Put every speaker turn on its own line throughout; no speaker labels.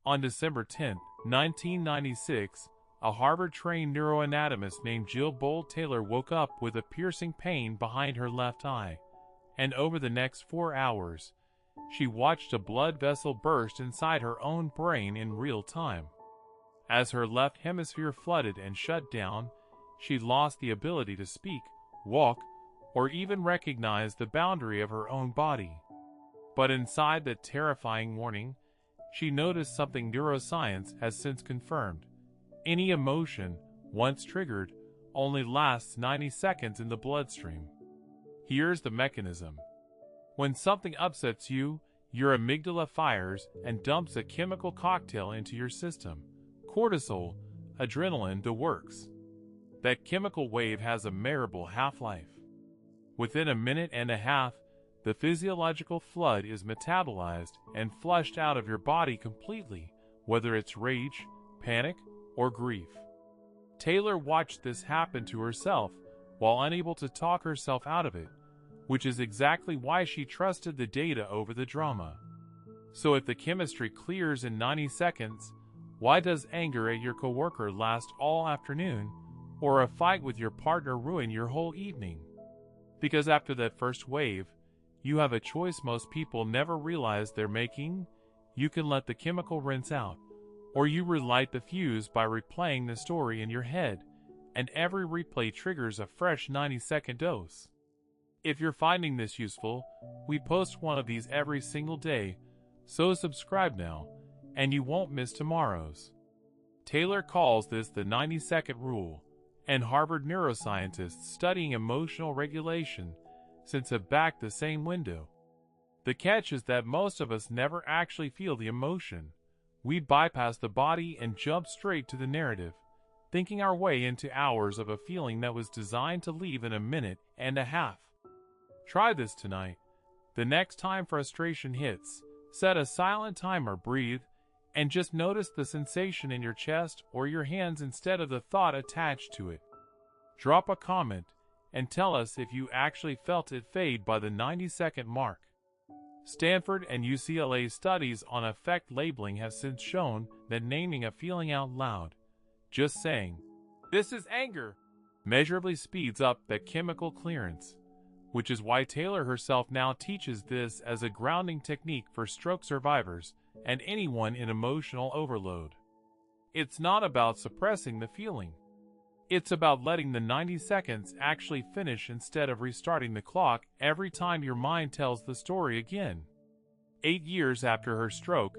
On December 10, 1996, a Harvard-trained neuroanatomist named Jill Bolte woke up with a piercing pain behind her left eye, and over the next 4 hours, she watched a blood vessel burst inside her own brain in real time. As her left hemisphere flooded and shut down, she lost the ability to speak, walk, or even recognize the boundary of her own body. But inside that terrifying warning, she noticed something neuroscience has since confirmed. Any emotion, once triggered, only lasts 90 seconds in the bloodstream. Here's the mechanism. When something upsets you, your amygdala fires and dumps a chemical cocktail into your system. Cortisol, adrenaline, the works. That chemical wave has a memorable half-life. Within a minute and a half, the physiological flood is metabolized and flushed out of your body completely, whether it's rage, panic, or grief. Taylor watched this happen to herself while unable to talk herself out of it, which is exactly why she trusted the data over the drama. So if the chemistry clears in 90 seconds, why does anger at your coworker last all afternoon, or a fight with your partner ruin your whole evening? Because after that first wave, you have a choice most people never realize they're making. You can let the chemical rinse out, or you relight the fuse by replaying the story in your head, and every replay triggers a fresh 90-second dose. If you're finding this useful, we post one of these every single day, so subscribe now, and you won't miss tomorrow's. Taylor calls this the 90-second rule, and Harvard neuroscientists studying emotional regulation since have backed the same window. The catch is that most of us never actually feel the emotion. We bypass the body and jump straight to the narrative, thinking our way into hours of a feeling that was designed to leave in a minute and a half. Try this tonight. The next time frustration hits, set a silent timer, breathe, and just notice the sensation in your chest or your hands instead of the thought attached to it. Drop a comment and tell us if you actually felt it fade by the 90-second mark. Stanford and UCLA studies on affect labeling have since shown that naming a feeling out loud, just saying, "This is anger," measurably speeds up that chemical clearance, which is why Taylor herself now teaches this as a grounding technique for stroke survivors and anyone in emotional overload. It's not about suppressing the feeling. It's about letting the 90 seconds actually finish instead of restarting the clock every time your mind tells the story again. 8 years after her stroke,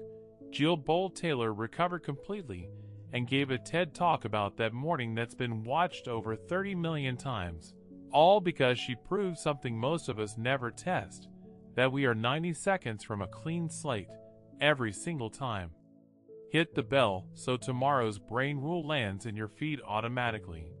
Jill Bolte recovered completely and gave a TED Talk about that morning that's been watched over 30 million times, all because she proved something most of us never test, that we are 90 seconds from a clean slate every single time. Hit the bell so tomorrow's brain rule lands in your feed automatically.